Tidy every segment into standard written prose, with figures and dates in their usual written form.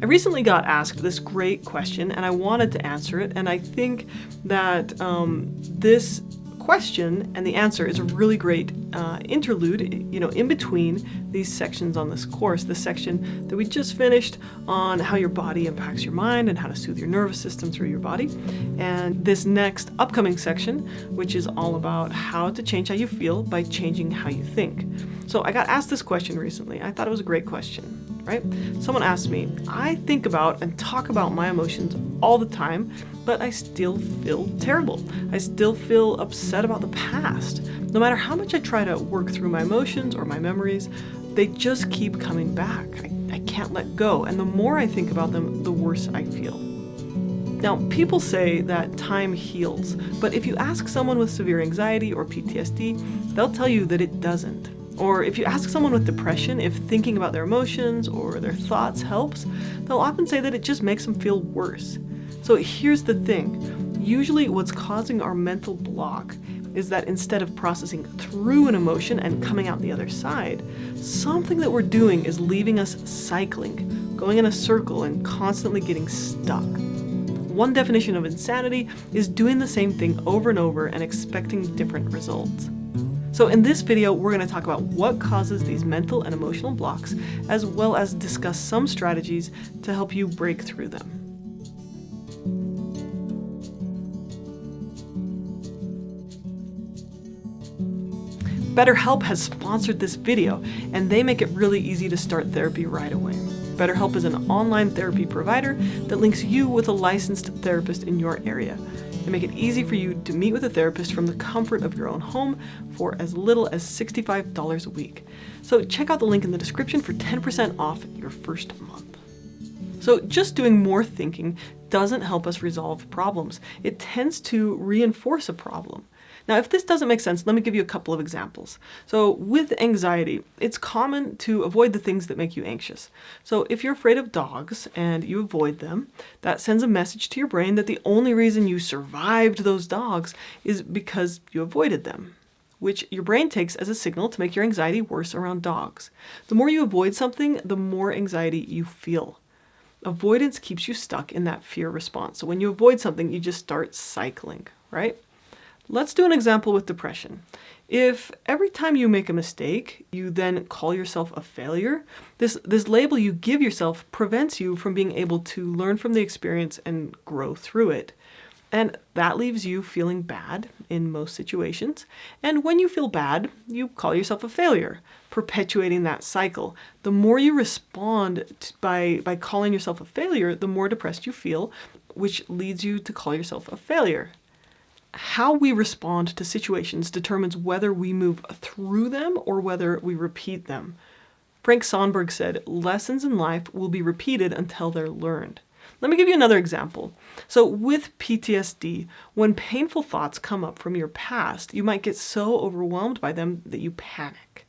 I recently got asked this great question and I wanted to answer it, and I think that this question and the answer is a really great interlude, in between these sections on this course. The section that we just finished on how your body impacts your mind and how to soothe your nervous system through your body, and this next upcoming section, which is all about how to change how you feel by changing how you think. So I got asked this question recently. I thought it was a great question. Right? Someone asked me, I think about and talk about my emotions all the time, but I still feel terrible. I still feel upset about the past. No matter how much I try to work through my emotions or my memories, they just keep coming back. I can't let go, and the more I think about them, the worse I feel. Now, people say that time heals, but if you ask someone with severe anxiety or PTSD, they'll tell you that it doesn't. Or if you ask someone with depression if thinking about their emotions or their thoughts helps, they'll often say that it just makes them feel worse. So here's the thing. Usually what's causing our mental block is that instead of processing through an emotion and coming out the other side, something that we're doing is leaving us cycling, going in a circle and constantly getting stuck. One definition of insanity is doing the same thing over and over and expecting different results. So in this video, we're going to talk about what causes these mental and emotional blocks, as well as discuss some strategies to help you break through them. BetterHelp has sponsored this video, and they make it really easy to start therapy right away. BetterHelp is an online therapy provider that links you with a licensed therapist in your area. They make it easy for you to meet with a therapist from the comfort of your own home for as little as $65 a week. So check out the link in the description for 10% off your first month. So just doing more thinking doesn't help us resolve problems. It tends to reinforce a problem. Now, if this doesn't make sense, let me give you a couple of examples. So with anxiety, it's common to avoid the things that make you anxious. So if you're afraid of dogs and you avoid them, that sends a message to your brain that the only reason you survived those dogs is because you avoided them, which your brain takes as a signal to make your anxiety worse around dogs. The more you avoid something, the more anxiety you feel. Avoidance keeps you stuck in that fear response. So when you avoid something, you just start cycling, right? Let's do an example with depression. If every time you make a mistake, you then call yourself a failure, this label you give yourself prevents you from being able to learn from the experience and grow through it. And that leaves you feeling bad in most situations. And when you feel bad, you call yourself a failure, perpetuating that cycle. The more you respond by calling yourself a failure, the more depressed you feel, which leads you to call yourself a failure. How we respond to situations determines whether we move through them or whether we repeat them. Frank Sonberg said, "Lessons in life will be repeated until they're learned." Let me give you another example. So with PTSD, when painful thoughts come up from your past, you might get so overwhelmed by them that you panic.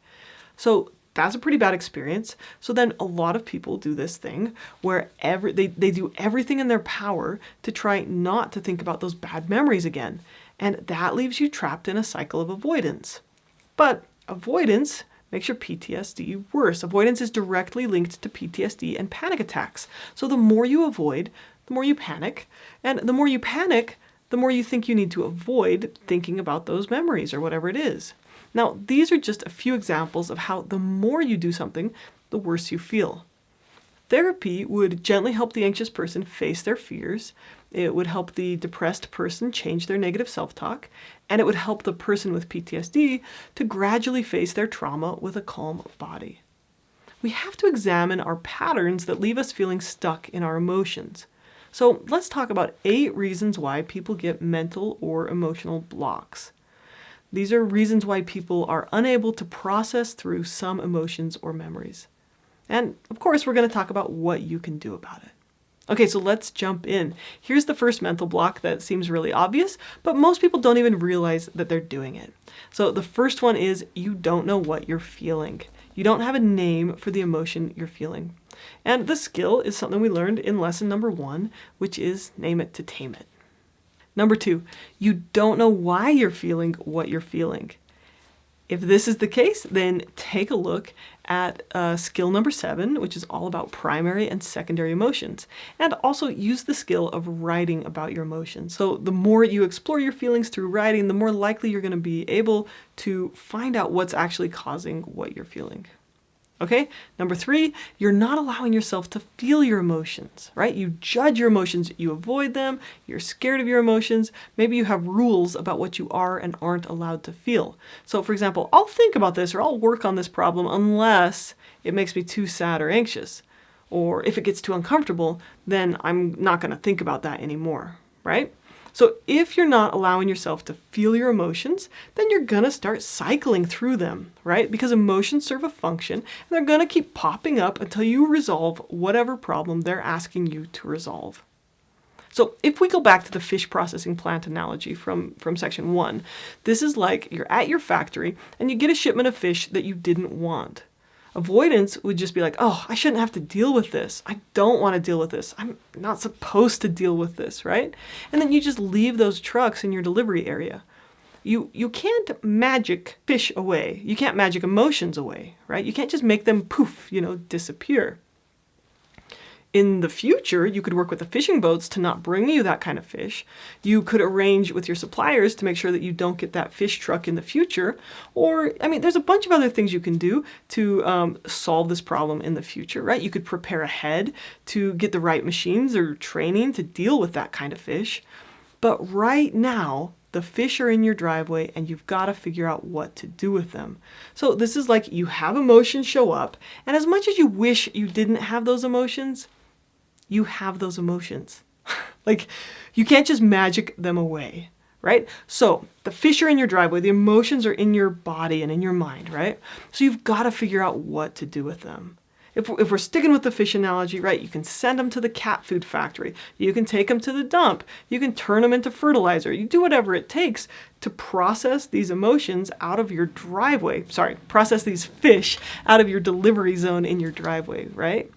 So that's a pretty bad experience. So then a lot of people do this thing where they do everything in their power to try not to think about those bad memories again. And that leaves you trapped in a cycle of avoidance. But avoidance makes your PTSD worse. Avoidance is directly linked to PTSD and panic attacks. So the more you avoid, the more you panic. And the more you panic, the more you think you need to avoid thinking about those memories or whatever it is. Now, these are just a few examples of how the more you do something, the worse you feel. Therapy would gently help the anxious person face their fears. It would help the depressed person change their negative self-talk, and it would help the person with PTSD to gradually face their trauma with a calm body. We have to examine our patterns that leave us feeling stuck in our emotions. So let's talk about 8 reasons why people get mental or emotional blocks. These are reasons why people are unable to process through some emotions or memories. And of course, we're going to talk about what you can do about it. Okay, so let's jump in. Here's the first mental block that seems really obvious, but most people don't even realize that they're doing it. So the first one is you don't know what you're feeling. You don't have a name for the emotion you're feeling. And this skill is something we learned in lesson number 1, which is name it to tame it. Number 2, you don't know why you're feeling what you're feeling. If this is the case, then take a look at skill number 7, which is all about primary and secondary emotions. And also use the skill of writing about your emotions. So the more you explore your feelings through writing, the more likely you're going to be able to find out what's actually causing what you're feeling. Okay, number 3, you're not allowing yourself to feel your emotions, right? You judge your emotions, you avoid them, you're scared of your emotions. Maybe you have rules about what you are and aren't allowed to feel. So for example, I'll think about this or I'll work on this problem unless it makes me too sad or anxious. Or if it gets too uncomfortable, then I'm not going to think about that anymore, right? So if you're not allowing yourself to feel your emotions, then you're going to start cycling through them, right? Because emotions serve a function, and they're going to keep popping up until you resolve whatever problem they're asking you to resolve. So if we go back to the fish processing plant analogy from section 1, this is like you're at your factory and you get a shipment of fish that you didn't want. Avoidance would just be like, oh, I shouldn't have to deal with this. I don't want to deal with this. I'm not supposed to deal with this, right? And then you just leave those trucks in your delivery area. You can't magic fish away. You can't magic emotions away, right? You can't just make them poof, disappear. In the future, you could work with the fishing boats to not bring you that kind of fish. You could arrange with your suppliers to make sure that you don't get that fish truck in the future. Or, there's a bunch of other things you can do to solve this problem in the future, right? You could prepare ahead to get the right machines or training to deal with that kind of fish. But right now, the fish are in your driveway and you've got to figure out what to do with them. So this is like you have emotions show up, and as much as you wish you didn't have those emotions, you have those emotions. Like, you can't just magic them away, right? So the fish are in your driveway, the emotions are in your body and in your mind, right? So you've got to figure out what to do with them. If we're sticking with the fish analogy, right, you can send them to the cat food factory. You can take them to the dump. You can turn them into fertilizer. You do whatever it takes to process these emotions out of your driveway. Process these fish out of your delivery zone in your driveway, right?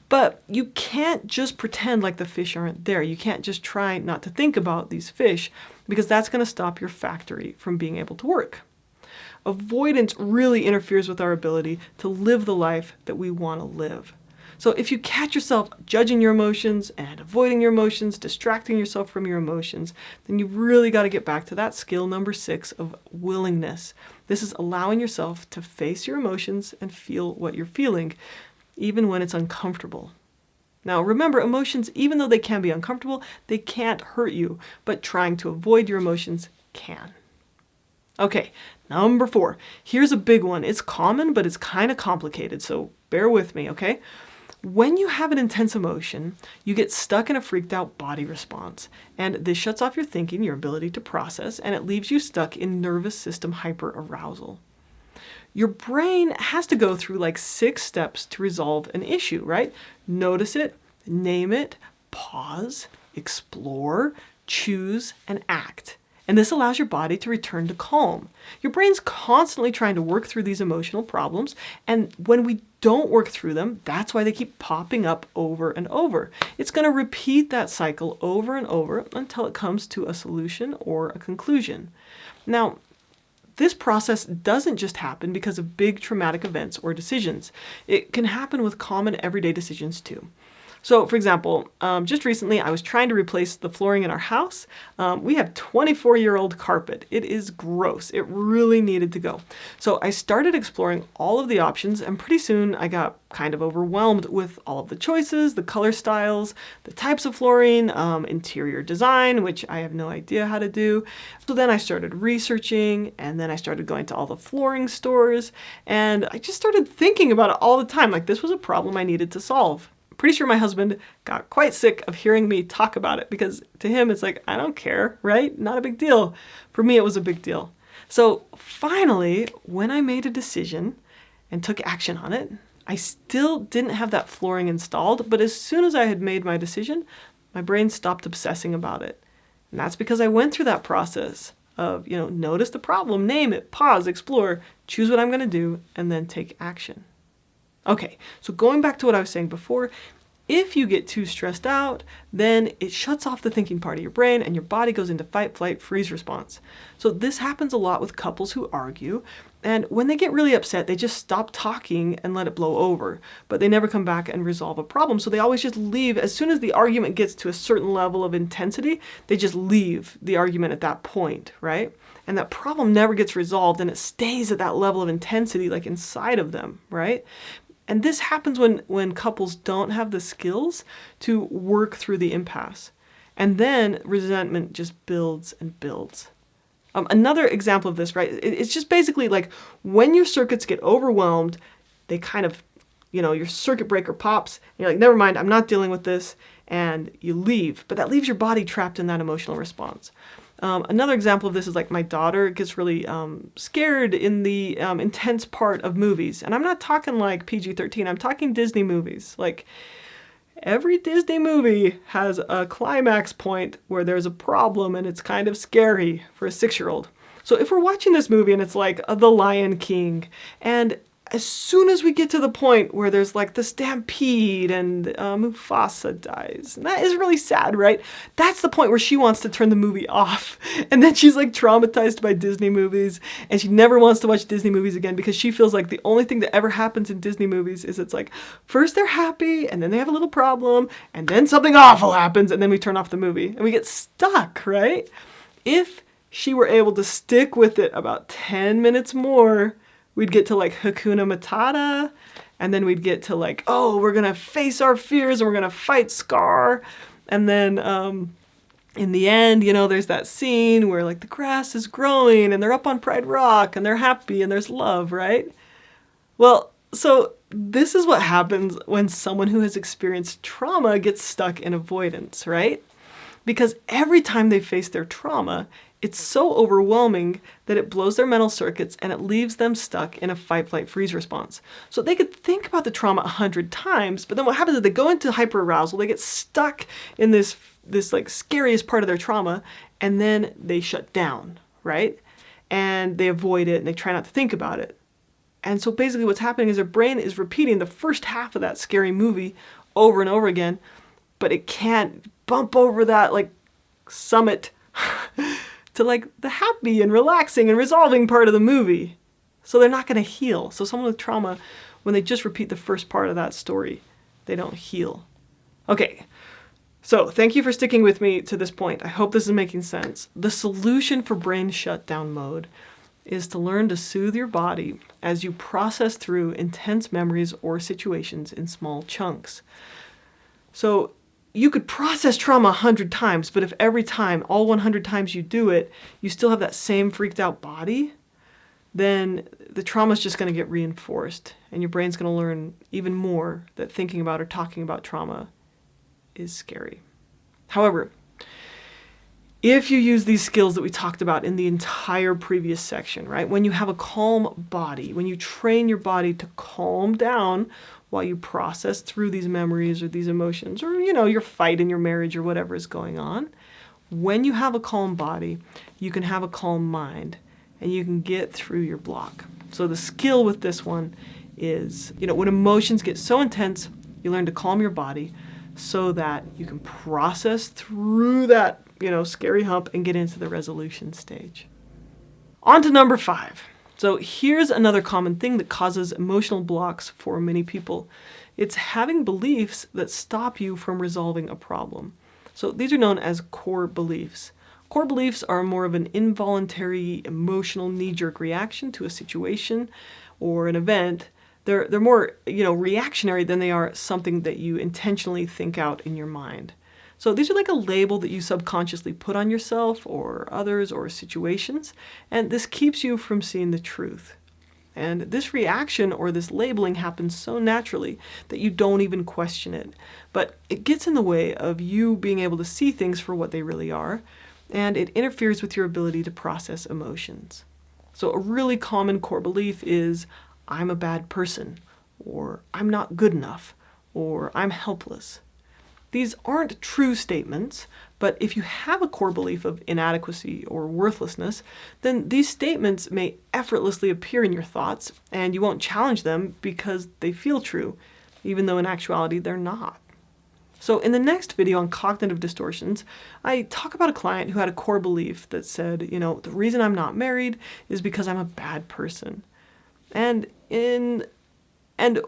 But you can't just pretend like the fish aren't there. You can't just try not to think about these fish, because that's going to stop your factory from being able to work. Avoidance really interferes with our ability to live the life that we want to live. So if you catch yourself judging your emotions and avoiding your emotions, distracting yourself from your emotions, then you've really got to get back to that skill number 6 of willingness. This is allowing yourself to face your emotions and feel what you're feeling, even when it's uncomfortable. Now remember, emotions, even though they can be uncomfortable, they can't hurt you, but trying to avoid your emotions can. Okay, number 4. Here's a big one. It's common, but it's kind of complicated, so bear with me, okay? When you have an intense emotion, you get stuck in a freaked out body response, and this shuts off your thinking, your ability to process, and it leaves you stuck in nervous system hyperarousal. Your brain has to go through like 6 steps to resolve an issue, right? Notice it, name it, pause, explore, choose, and act. And this allows your body to return to calm. Your brain's constantly trying to work through these emotional problems, and when we don't work through them, that's why they keep popping up over and over. It's going to repeat that cycle over and over until it comes to a solution or a conclusion. Now, this process doesn't just happen because of big traumatic events or decisions. It can happen with common everyday decisions too. So, for example, just recently I was trying to replace the flooring in our house. We have 24-year-old carpet. It is gross. It really needed to go. So I started exploring all of the options, and pretty soon I got kind of overwhelmed with all of the choices, the color styles, the types of flooring, interior design, which I have no idea how to do. So then I started researching, and then I started going to all the flooring stores, and I just started thinking about it all the time, like this was a problem I needed to solve. Pretty sure my husband got quite sick of hearing me talk about it, because to him it's like, I don't care, right? Not a big deal. For me, it was a big deal. So finally, when I made a decision and took action on it, I still didn't have that flooring installed, but as soon as I had made my decision, my brain stopped obsessing about it. And that's because I went through that process of, notice the problem, name it, pause, explore, choose what I'm going to do, and then take action. Okay, so going back to what I was saying before, if you get too stressed out, then it shuts off the thinking part of your brain and your body goes into fight, flight, freeze response. So this happens a lot with couples who argue, And when they get really upset, they just stop talking and let it blow over. But they never come back and resolve a problem. So they always just leave. As soon as the argument gets to a certain level of intensity, they just leave the argument at that point, right? And that problem never gets resolved, and it stays at that level of intensity, like inside of them, right? And this happens when couples don't have the skills to work through the impasse. And then resentment just builds and builds. Another example of this, right? It's just basically like when your circuits get overwhelmed, they kind of, your circuit breaker pops, and you're like, never mind, I'm not dealing with this, and you leave. But that leaves your body trapped in that emotional response. Another example of this is like my daughter gets really scared in the intense part of movies. And I'm not talking like PG-13, I'm talking Disney movies. Like, every Disney movie has a climax point where there's a problem and it's kind of scary for a 6-year-old. So if we're watching this movie and it's like The Lion King, and as soon as we get to the point where there's like the stampede and Mufasa dies, and that is really sad, right? That's the point where she wants to turn the movie off. And then she's like traumatized by Disney movies, and she never wants to watch Disney movies again because she feels like the only thing that ever happens in Disney movies is it's like, first they're happy, and then they have a little problem, and then something awful happens, and then we turn off the movie. And we get stuck, right? If she were able to stick with it about 10 minutes more, we'd get to like Hakuna Matata, and then we'd get to like, oh, we're going to face our fears and we're going to fight Scar. And then in the end, there's that scene where like the grass is growing and they're up on Pride Rock and they're happy and there's love, right? Well, so this is what happens when someone who has experienced trauma gets stuck in avoidance, right? Because every time they face their trauma, it's so overwhelming that it blows their mental circuits and it leaves them stuck in a fight, flight, freeze response. So they could think about the trauma 100 times, but then what happens is they go into hyperarousal, they get stuck in this like scariest part of their trauma, and then they shut down, right? And they avoid it and they try not to think about it. And so basically what's happening is their brain is repeating the first half of that scary movie over and over again, but it can't bump over that like summit to like the happy and relaxing and resolving part of the movie. So they're not going to heal. So someone with trauma, when they just repeat the first part of that story, they don't heal. Okay, so thank you for sticking with me to this point. I hope this is making sense. The solution for brain shutdown mode is to learn to soothe your body as you process through intense memories or situations in small chunks. So you could process trauma 100 times, but if every time, all 100 times you do it, you still have that same freaked out body, then the trauma is just going to get reinforced, and your brain's going to learn even more that thinking about or talking about trauma is scary. However, if you use these skills that we talked about in the entire previous section, right? When you have a calm body, when you train your body to calm down while you process through these memories or these emotions or, your fight in your marriage or whatever is going on, when you have a calm body, you can have a calm mind and you can get through your block. So the skill with this one is, when emotions get so intense, you learn to calm your body so that you can process through that, scary hump and get into the resolution stage. On to number 5. So here's another common thing that causes emotional blocks for many people. It's having beliefs that stop you from resolving a problem. So these are known as core beliefs. Core beliefs are more of an involuntary, emotional, knee-jerk reaction to a situation or an event. They're more, reactionary than they are something that you intentionally think out in your mind. So these are like a label that you subconsciously put on yourself or others or situations, and this keeps you from seeing the truth. And this reaction or this labeling happens so naturally that you don't even question it. But it gets in the way of you being able to see things for what they really are, and it interferes with your ability to process emotions. So a really common core belief is, I'm a bad person, or I'm not good enough, or I'm helpless. These aren't true statements, but if you have a core belief of inadequacy or worthlessness, then these statements may effortlessly appear in your thoughts, and you won't challenge them because they feel true, even though in actuality they're not. So in the next video on cognitive distortions, I talk about a client who had a core belief that said, the reason I'm not married is because I'm a bad person. And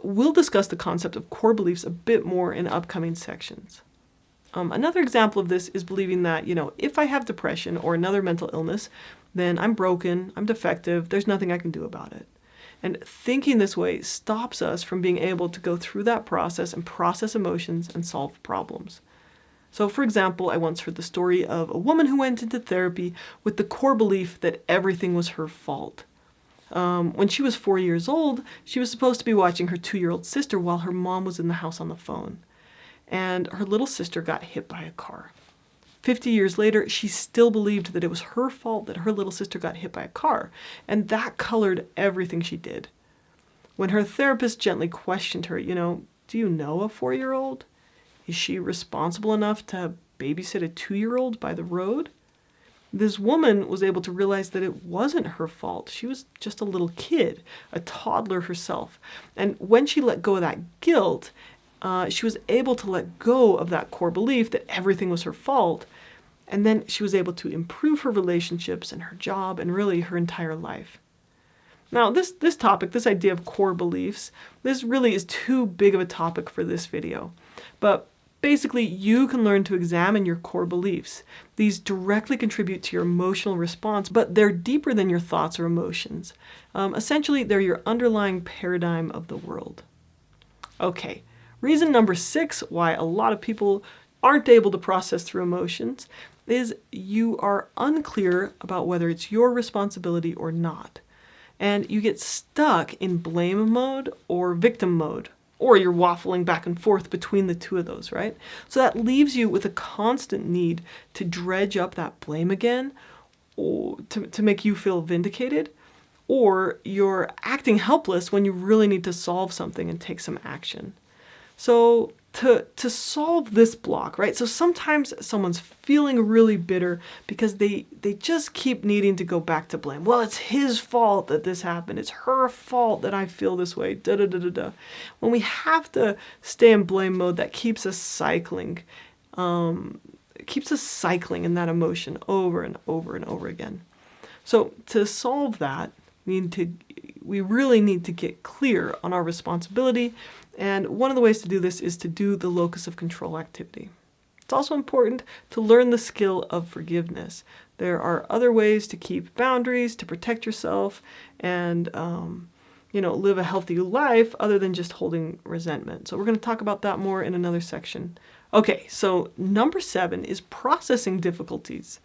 we'll discuss the concept of core beliefs a bit more in upcoming sections. Another example of this is believing that, if I have depression or another mental illness, then I'm broken, I'm defective, there's nothing I can do about it. And thinking this way stops us from being able to go through that process and process emotions and solve problems. So, for example, I once heard the story of a woman who went into therapy with the core belief that everything was her fault. When she was 4 years old, she was supposed to be watching her 2-year-old sister while her mom was in the house on the phone. And her little sister got hit by a car. 50 years later, she still believed that it was her fault that her little sister got hit by a car, and that colored everything she did. When her therapist gently questioned her, do you know a 4-year-old? Is she responsible enough to babysit a 2-year-old by the road? This woman was able to realize that it wasn't her fault. She was just a little kid, a toddler herself. And when she let go of that guilt, she was able to let go of that core belief that everything was her fault. And then she was able to improve her relationships and her job and really her entire life. Now, this topic, this idea of core beliefs, this really is too big of a topic for this video. But basically, you can learn to examine your core beliefs. These directly contribute to your emotional response, but they're deeper than your thoughts or emotions. Essentially, they're your underlying paradigm of the world. Okay, reason number 6 why a lot of people aren't able to process through emotions is you are unclear about whether it's your responsibility or not. And you get stuck in blame mode or victim mode. Or you're waffling back and forth between the two of those, right? So that leaves you with a constant need to dredge up that blame again, or to make you feel vindicated, or you're acting helpless when you really need to solve something and take some action. So to solve this block, right? So sometimes someone's feeling really bitter because they just keep needing to go back to blame. Well, it's his fault that this happened. It's her fault that I feel this way. Da da da da da. When we have to stay in blame mode, that keeps us cycling. It keeps us cycling in that emotion over and over and over again. So to solve that, we really need to get clear on our responsibility. And one of the ways to do this is to do the locus of control activity. It's also important to learn the skill of forgiveness. There are other ways to keep boundaries, to protect yourself, and live a healthy life other than just holding resentment. So we're going to talk about that more in another section. Okay, so number 7 is processing difficulties.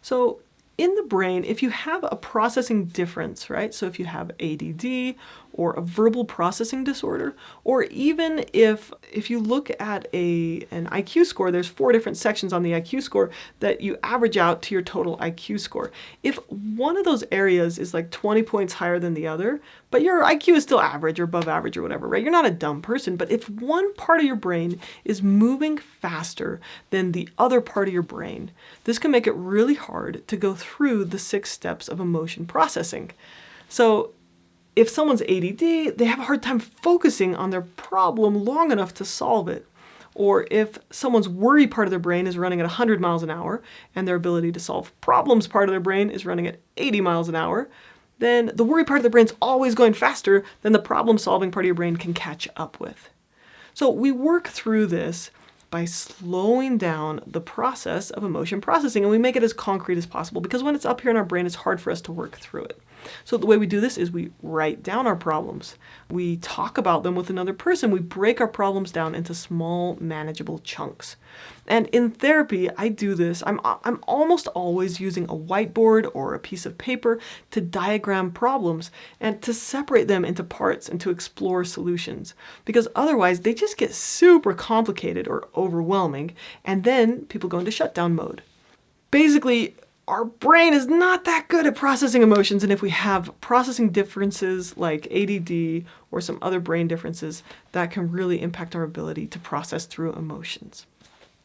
So in the brain, if you have a processing difference, right? So if you have ADD or a verbal processing disorder, or even if you look at an IQ score, there's 4 different sections on the IQ score that you average out to your total IQ score. If one of those areas is like 20 points higher than the other, but your IQ is still average or above average or whatever, right? You're not a dumb person, but if one part of your brain is moving faster than the other part of your brain, this can make it really hard to go through the 6 steps of emotion processing. So if someone's ADD, they have a hard time focusing on their problem long enough to solve it. Or if someone's worry part of their brain is running at 100 miles an hour and their ability to solve problems part of their brain is running at 80 miles an hour, then the worry part of the brain's always going faster than the problem-solving part of your brain can catch up with. So we work through this by slowing down the process of emotion processing, and we make it as concrete as possible, because when it's up here in our brain, it's hard for us to work through it. So the way we do this is we write down our problems. We talk about them with another person. We break our problems down into small, manageable chunks. And in therapy, I do this. I'm almost always using a whiteboard or a piece of paper to diagram problems and to separate them into parts and to explore solutions. Because otherwise, they just get super complicated or overwhelming, and then people go into shutdown mode. Basically, our brain is not that good at processing emotions, and if we have processing differences like ADD or some other brain differences, that can really impact our ability to process through emotions.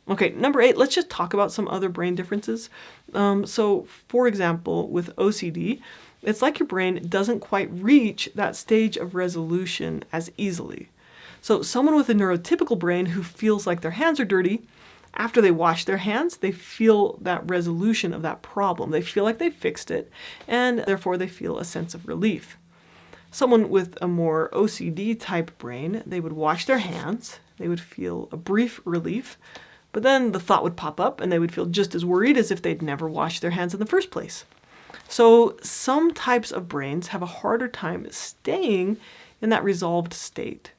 Okay, number 8, let's just talk about some other brain differences. So, for example, with OCD, it's like your brain doesn't quite reach that stage of resolution as easily. So someone with a neurotypical brain who feels like their hands are dirty, after they wash their hands, they feel that resolution of that problem. They feel like they fixed it, and therefore they feel a sense of relief. Someone with a more OCD type brain, they would wash their hands, they would feel a brief relief, but then the thought would pop up and they would feel just as worried as if they'd never washed their hands in the first place. So some types of brains have a harder time staying in that resolved state.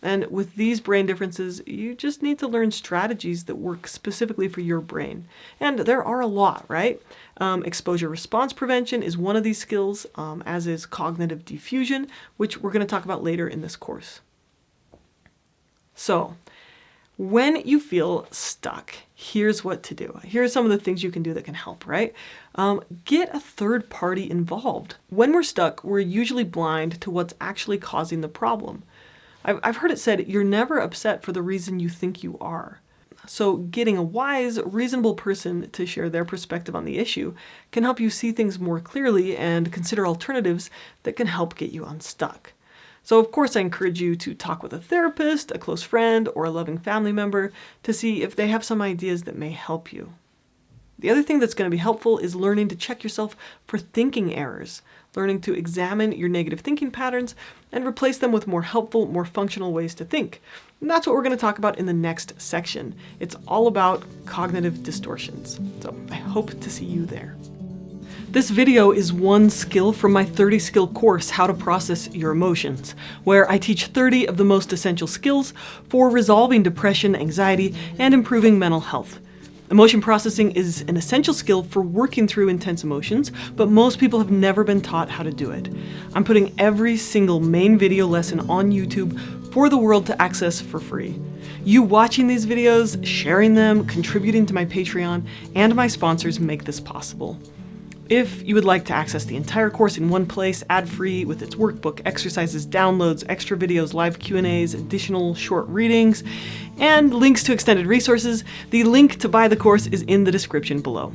And with these brain differences, you just need to learn strategies that work specifically for your brain. And there are a lot, right? Exposure response prevention is one of these skills, as is cognitive diffusion, which we're going to talk about later in this course. So, when you feel stuck, here's what to do. Here's some of the things you can do that can help, right? Get a third party involved. When we're stuck, we're usually blind to what's actually causing the problem. I've heard it said, you're never upset for the reason you think you are. So getting a wise, reasonable person to share their perspective on the issue can help you see things more clearly and consider alternatives that can help get you unstuck. So of course I encourage you to talk with a therapist, a close friend, or a loving family member to see if they have some ideas that may help you. The other thing that's going to be helpful is learning to check yourself for thinking errors, learning to examine your negative thinking patterns and replace them with more helpful, more functional ways to think. And that's what we're going to talk about in the next section. It's all about cognitive distortions. So I hope to see you there. This video is one skill from my 30-skill course, How to Process Your Emotions, where I teach 30 of the most essential skills for resolving depression, anxiety, and improving mental health. Emotion processing is an essential skill for working through intense emotions, but most people have never been taught how to do it. I'm putting every single main video lesson on YouTube for the world to access for free. You watching these videos, sharing them, contributing to my Patreon, and my sponsors make this possible. If you would like to access the entire course in one place, ad-free, with its workbook, exercises, downloads, extra videos, live Q&As, additional short readings, and links to extended resources, the link to buy the course is in the description below.